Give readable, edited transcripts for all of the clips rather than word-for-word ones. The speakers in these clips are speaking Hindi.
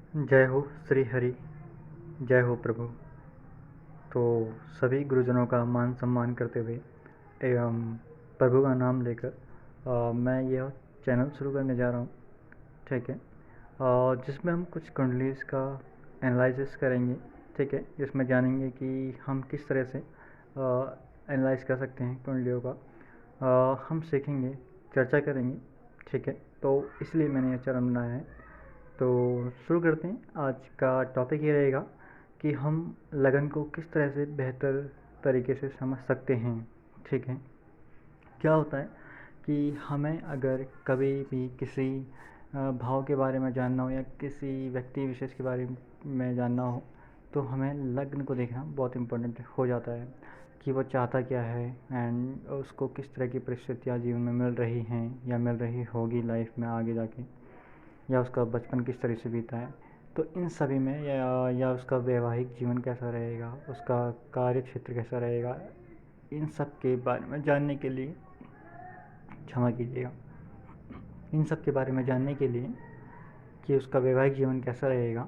जय हो श्री हरि, जय हो प्रभु। तो सभी गुरुजनों का मान सम्मान करते हुए एवं प्रभु का नाम लेकर मैं यह चैनल शुरू करने जा रहा हूँ। ठीक है, जिसमें हम कुछ कुंडलीज का एनालिसिस करेंगे। ठीक है, जिसमें जानेंगे कि हम किस तरह से एनालाइज कर सकते हैं कुंडलियों का। हम सीखेंगे, चर्चा करेंगे। ठीक है, तो इसलिए मैंने यह चैनल बनाया है। तो शुरू करते हैं। आज का टॉपिक ये रहेगा कि हम लगन को किस तरह से बेहतर तरीके से समझ सकते हैं। ठीक है, क्या होता है कि हमें अगर कभी भी किसी भाव के बारे में जानना हो या किसी व्यक्ति विशेष के बारे में जानना हो, तो हमें लग्न को देखना बहुत इम्पोर्टेंट हो जाता है कि वो चाहता क्या है एंड उसको किस तरह की परिस्थितियाँ जीवन में मिल रही हैं या मिल रही होगी लाइफ में आगे जाके, या उसका बचपन किस तरह से बीता है। तो इन सभी में या उसका वैवाहिक जीवन कैसा रहेगा, उसका कार्य क्षेत्र कैसा रहेगा, इन सब के बारे में जानने के लिए, क्षमा कीजिएगा, इन सब के बारे में जानने के लिए कि उसका वैवाहिक जीवन कैसा रहेगा,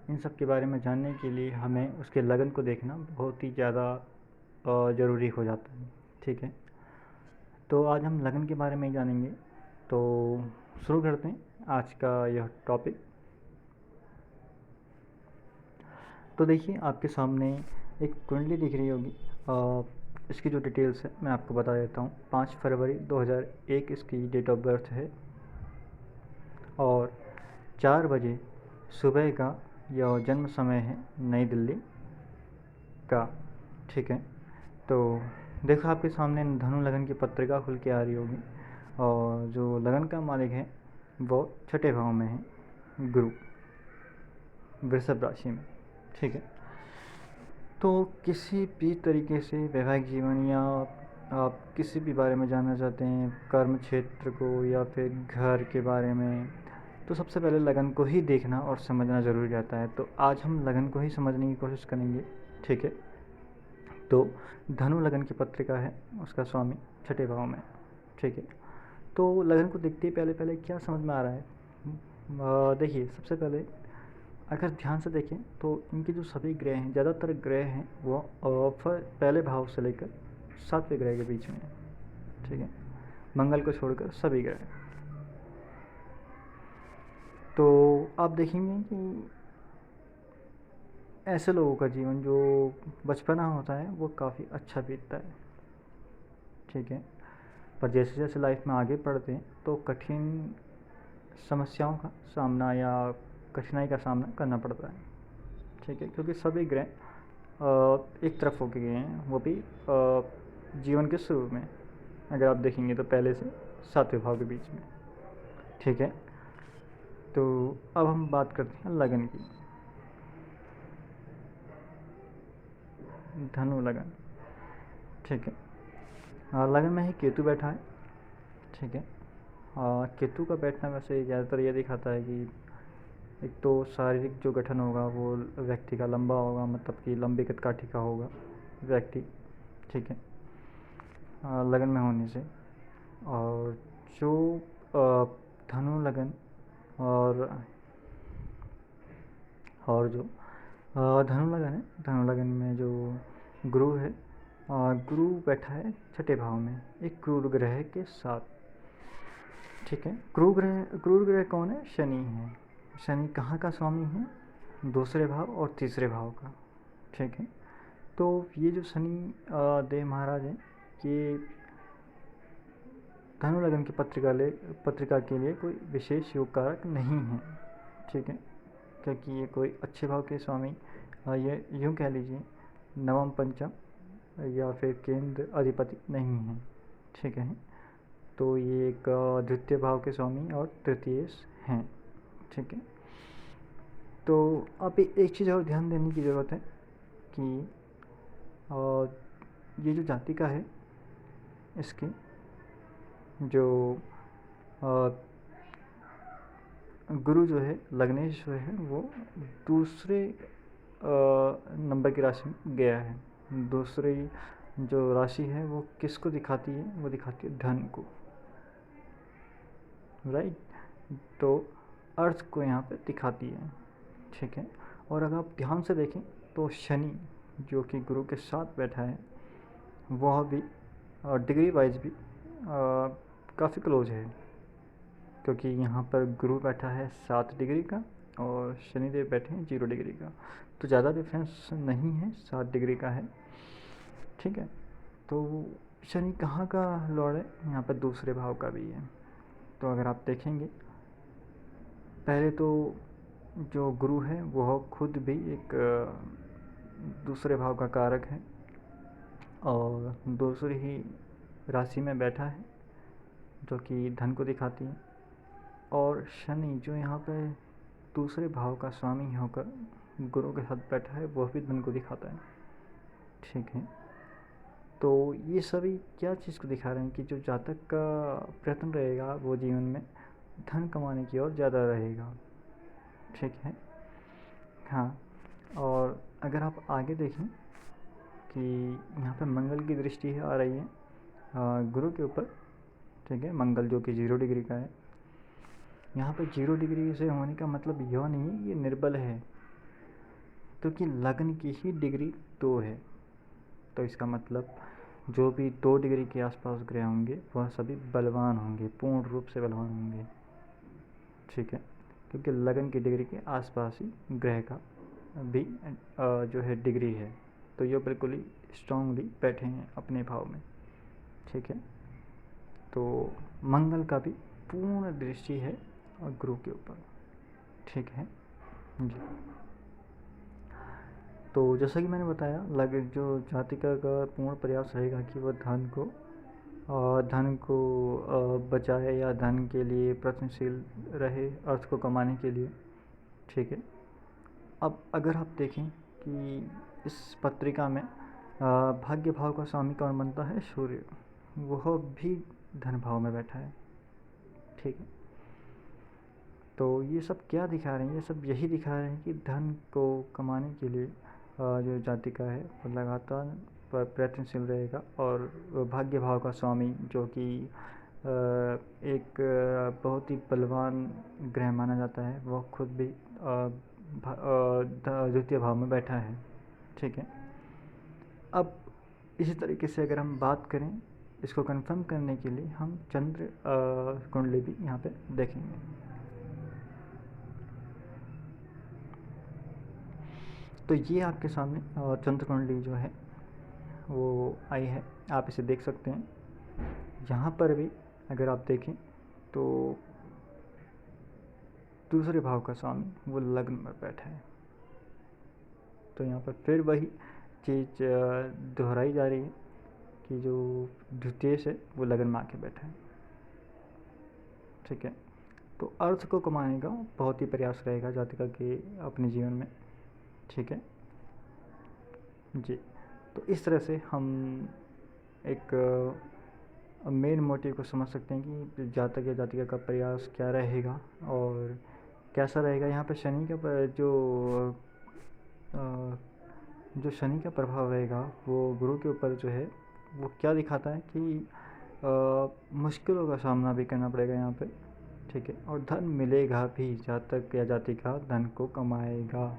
इन सब के बारे में जानने के लिए हमें उसके लगन को देखना बहुत ही ज़्यादा ज़रूरी हो जाता है। ठीक है, तो आज हम लगन के बारे में ही जानेंगे। तो शुरू करते हैं आज का यह टॉपिक। तो देखिए, आपके सामने एक कुंडली दिख रही होगी। इसकी जो डिटेल्स है मैं आपको बता देता हूँ। 5 फरवरी 2001 इसकी डेट ऑफ बर्थ है और 4 बजे सुबह का यह जन्म समय है नई दिल्ली का। ठीक है, तो देखो आपके सामने धनु लगन की पत्रिका खुल के आ रही होगी और जो लगन का मालिक है वो छठे भाव में है, गुरु, वृषभ राशि में। ठीक है, तो किसी भी तरीके से वैवाहिक जीवन या आप किसी भी बारे में जानना चाहते हैं, कर्म क्षेत्र को या फिर घर के बारे में, तो सबसे पहले लगन को ही देखना और समझना ज़रूरी रहता है। तो आज हम लगन को ही समझने की कोशिश करेंगे। ठीक है, तो धनु लगन की पत्रिका है, उसका स्वामी छठे भाव में। ठीक है, तो लगन को देखते ही पहले पहले क्या समझ में आ रहा है। देखिए, सबसे पहले अगर ध्यान से देखें तो इनके जो सभी ग्रह हैं, ज़्यादातर ग्रह हैं वो पहले भाव से लेकर 7वें ग्रह के बीच में है। ठीक है, मंगल को छोड़कर सभी ग्रह। तो आप देखेंगे कि ऐसे लोगों का जीवन जो बचपना होता है वो काफ़ी अच्छा बीतता है। ठीक है, पर जैसे जैसे लाइफ में आगे बढ़ते हैं तो कठिन समस्याओं का सामना या कठिनाई का सामना करना पड़ता है। ठीक है, क्योंकि सभी ग्रह एक तरफ होके गए हैं, वो भी जीवन के शुरू में। अगर आप देखेंगे तो पहले से 7वें भाव के बीच में। ठीक है, तो अब हम बात करते हैं लगन की। धनु लगन। ठीक है, लगन में ही केतु बैठा है। ठीक है, केतु का बैठना वैसे ज़्यादातर ये दिखाता है कि एक तो शारीरिक जो गठन होगा वो व्यक्ति का लंबा होगा, मतलब कि लंबी कदकाठी का होगा व्यक्ति। ठीक है, लगन में होने से। और जो धनु लगन और जो धनु लगन है, धनु लगन में जो गुरु है, गुरु बैठा है छठे भाव में एक क्रूर ग्रह के साथ। ठीक है, क्रूर ग्रह कौन है? शनि है। शनि कहाँ का स्वामी है? दूसरे भाव और तीसरे भाव का। ठीक है, तो ये जो शनि देव महाराज हैं, ये धनु लगन की पत्रिका के लिए कोई विशेष योग कारक नहीं है। ठीक है, क्योंकि ये कोई अच्छे भाव के स्वामी, ये यूँ कह लीजिए नवम पंचम या फिर केंद्र अधिपति नहीं है। ठीक है, तो ये एक द्वितीय भाव के स्वामी और तृतीयेश हैं। ठीक है, तो अब एक चीज़ और ध्यान देने की ज़रूरत है कि ये जो जातिका है, इसकी जो गुरु जो है, लग्नेश जो है, वो दूसरे नंबर की राशि में गया है। दूसरी जो राशि है वो किसको दिखाती है? वो दिखाती है धन को, राइट। तो अर्थ को यहाँ पे दिखाती है। ठीक है। और अगर आप ध्यान से देखें तो शनि जो कि गुरु के साथ बैठा है वह भी डिग्री वाइज भी काफ़ी क्लोज है, क्योंकि यहाँ पर गुरु बैठा है 7 डिग्री का और शनिदेव बैठे हैं 0 डिग्री का, तो ज़्यादा डिफरेंस नहीं है, 7 डिग्री का है। ठीक है। तो शनि कहाँ का लॉर्ड है? यहाँ पर दूसरे भाव का भी है। तो अगर आप देखेंगे, पहले तो जो गुरु है वह खुद भी एक दूसरे भाव का कारक है और दूसरी ही राशि में बैठा है जो कि धन को दिखाती है। और शनि जो यहाँ पे दूसरे भाव का स्वामी होकर गुरु के साथ बैठा है वह भी धन को दिखाता है। ठीक है। तो ये सभी क्या चीज़ को दिखा रहे हैं कि जो जातक का प्रयत्न रहेगा वो जीवन में धन कमाने की ओर ज़्यादा रहेगा। ठीक है। हाँ, और अगर आप आगे देखें कि यहाँ पे मंगल की दृष्टि आ रही है गुरु के ऊपर। ठीक है। मंगल जो कि 0 डिग्री का है। यहाँ पे 0 डिग्री से होने का मतलब यह नहीं है ये निर्बल है, क्योंकि लग्न की ही डिग्री 2 है। तो इसका मतलब जो भी 2 डिग्री के आसपास ग्रह होंगे वह सभी बलवान होंगे, पूर्ण रूप से बलवान होंगे। ठीक है। क्योंकि लगन की डिग्री के आसपास ही ग्रह का भी जो है डिग्री है, तो ये बिल्कुल ही स्ट्रांगली बैठे हैं अपने भाव में। ठीक है। तो मंगल का भी पूर्ण दृष्टि है गुरु के ऊपर। ठीक है जी। तो जैसा कि मैंने बताया, जो जातिका का पूर्ण प्रयास रहेगा कि वह धन को बचाए या धन के लिए प्रयत्नशील रहे, अर्थ को कमाने के लिए। ठीक है। अब अगर आप देखें कि इस पत्रिका में भाग्य भाव का स्वामी कौन बनता है? सूर्य, वह भी धन भाव में बैठा है। ठीक है। तो ये सब क्या दिखा रहे हैं? ये सब यही दिखा रहे हैं कि धन को कमाने के लिए जो जातिका है वो लगातार प्रयत्नशील रहेगा। और भाग्य भाव का स्वामी जो कि एक बहुत ही बलवान ग्रह माना जाता है, वह खुद भी द्वितीय भाव में बैठा है। ठीक है। अब इसी तरीके से अगर हम बात करें, इसको कंफर्म करने के लिए हम चंद्र कुंडली भी यहाँ पे देखेंगे। तो ये आपके सामने चंद्र कुंडली जो है वो आई है, आप इसे देख सकते हैं। यहाँ पर भी अगर आप देखें तो दूसरे भाव का स्वामी वो लग्न में बैठा है। तो यहाँ पर फिर वही चीज़ दोहराई जा रही है कि जो द्वितीय से वो लग्न में आके बैठा है। ठीक है। तो अर्थ को कमाने का बहुत ही प्रयास रहेगा जातिका के अपने जीवन में। ठीक है जी। तो इस तरह से हम एक मेन मोटिव को समझ सकते हैं कि जातक या जातिका का प्रयास क्या रहेगा और कैसा रहेगा। यहाँ पर शनि का जो शनि का प्रभाव रहेगा वो गुरु के ऊपर जो है वो क्या दिखाता है कि मुश्किलों का सामना भी करना पड़ेगा यहाँ पे। ठीक है। और धन मिलेगा भी, जातक या जातिका धन को कमाएगा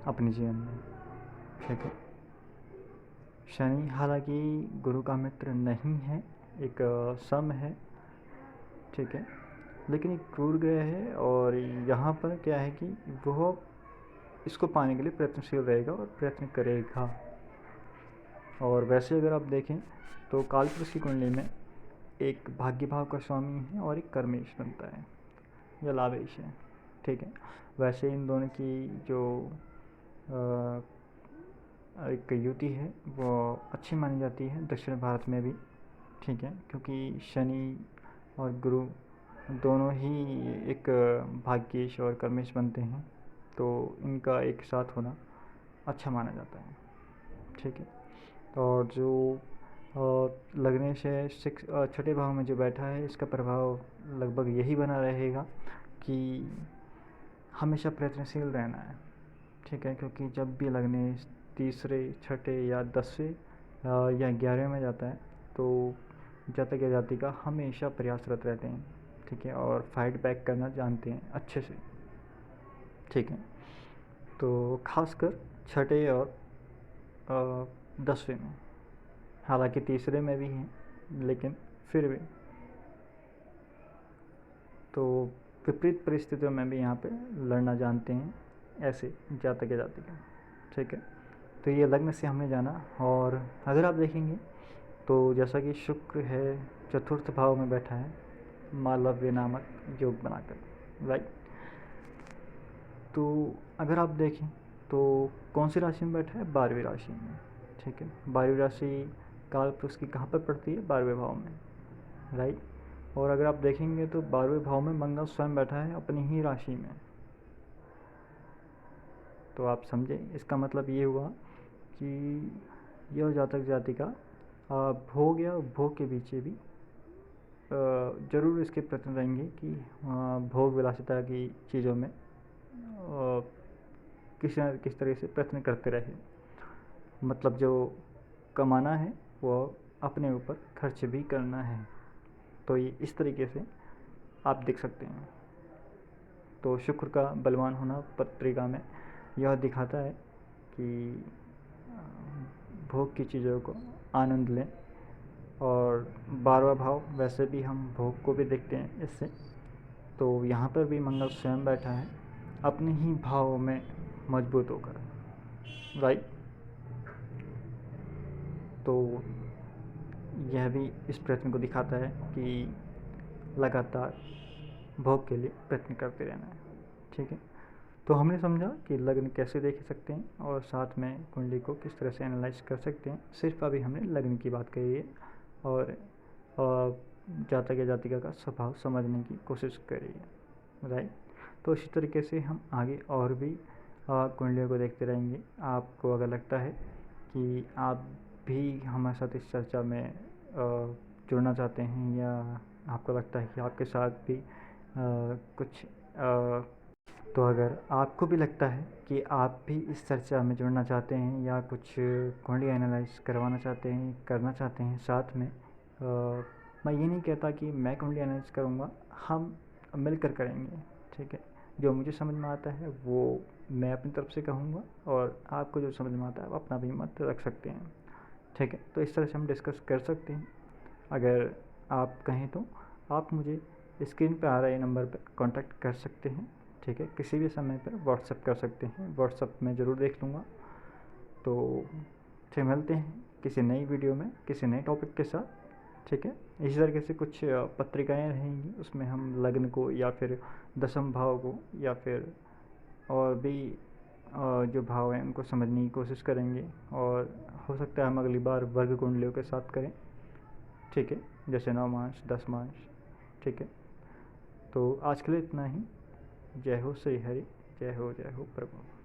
अपने जीवन में। ठीक है। शनि हालांकि गुरु का मित्र नहीं है, एक सम है। ठीक है। लेकिन एक क्रूर ग्रह है और यहाँ पर क्या है कि वह इसको पाने के लिए प्रयत्नशील रहेगा और प्रयत्न करेगा। और वैसे अगर आप देखें तो कालपुरुष की कुंडली में एक भाग्य भाव का स्वामी है और एक कर्मेश बनता है या लाभेश है। ठीक है। वैसे इन दोनों की जो एक युति है वो अच्छी मानी जाती है दक्षिण भारत में भी। ठीक है। क्योंकि शनि और गुरु दोनों ही एक भाग्येश और कर्मेश बनते हैं, तो इनका एक साथ होना अच्छा माना जाता है। ठीक है। और जो लग्नेश है छठे भाव में जो बैठा है, इसका प्रभाव लगभग यही बना रहेगा कि हमेशा प्रयत्नशील रहना है। ठीक है। क्योंकि जब भी लग्नेश तीसरे, छठे या 10वें या 11वें में जाता है तो जातक या जातिका हमेशा प्रयासरत रहते हैं। ठीक है। और फाइट बैक करना जानते हैं अच्छे से। ठीक है। तो खासकर छठे और 10वें में, हालांकि तीसरे में भी हैं लेकिन फिर भी, तो विपरीत परिस्थितियों में भी यहाँ पे लड़ना जानते हैं ऐसे जातक जातिका। ठीक है। तो ये लग्न से हमने जाना। और अगर आप देखेंगे तो जैसा कि शुक्र है चतुर्थ भाव में बैठा है मालव्य नामक योग बनाकर, राइट। तो अगर आप देखें तो कौन सी राशि में बैठा है? 12वीं राशि में। ठीक है। 12वीं राशि कालपुरुष की कहाँ पर पड़ती है? 12वें भाव में, राइट। और अगर आप देखेंगे तो 12वें भाव में मंगल स्वयं बैठा है अपनी ही राशि में। तो आप समझे, इसका मतलब ये हुआ कि यह जातक जातिका भोग या उपभोग के बीच भी ज़रूर इसके प्रयत्न रहेंगे कि भोग विलासिता की चीज़ों में किसी न किस तरह से प्रयत्न करते रहे। मतलब जो कमाना है वो अपने ऊपर खर्च भी करना है। तो ये इस तरीके से आप देख सकते हैं। तो शुक्र का बलवान होना पत्रिका में यह दिखाता है कि भोग की चीज़ों को आनंद लें। और 12वां भाव वैसे भी हम भोग को भी देखते हैं इससे। तो यहाँ पर भी मंगल स्वयं बैठा है अपने ही भाव में मजबूत होकर, राइट। तो यह भी इस प्रयत्न को दिखाता है कि लगातार भोग के लिए प्रयत्न करते रहना है। ठीक है। तो हमने समझा कि लग्न कैसे देख सकते हैं और साथ में कुंडली को किस तरह से एनालाइज कर सकते हैं। सिर्फ अभी हमने लग्न की बात करी है और जातक या जातिका का स्वभाव समझने की कोशिश करी है, राइट। तो इसी तरीके से हम आगे और भी कुंडलियों को देखते रहेंगे। आपको अगर लगता है कि आप भी हमारे साथ इस चर्चा में जुड़ना चाहते हैं, या आपको लगता है कि आपके साथ भी कुछ तो अगर आपको भी लगता है कि आप भी इस चर्चा में जुड़ना चाहते हैं या कुछ कुंडली एनालाइज करवाना चाहते हैं, करना चाहते हैं साथ में, मैं ये नहीं कहता कि मैं कुंडली एनालाइज करूँगा, हम मिलकर करेंगे। ठीक है। जो मुझे समझ में आता है वो मैं अपनी तरफ से कहूँगा और आपको जो समझ में आता है आप अपना भी मत रख सकते हैं। ठीक है। तो इस तरह से हम डिस्कस कर सकते हैं। अगर आप कहें तो आप मुझे स्क्रीन पर आ रहे नंबर पर कांटेक्ट कर सकते हैं। ठीक है। किसी भी समय पर व्हाट्सएप कर सकते हैं, व्हाट्सएप में ज़रूर देख लूँगा। तो फिर मिलते हैं किसी नई वीडियो में किसी नए टॉपिक के साथ। ठीक है। इसी तरीके से कुछ पत्रिकाएं रहेंगी, उसमें हम लग्न को या फिर दशम भाव को या फिर और भी जो भाव हैं उनको समझने की कोशिश करेंगे। और हो सकता है हम अगली बार वर्ग कुंडलियों के साथ करें। ठीक है। जैसे 9 मांश 10 मांश। ठीक है। तो आज के लिए इतना ही। जय हो श्री हरि, जय हो प्रभु।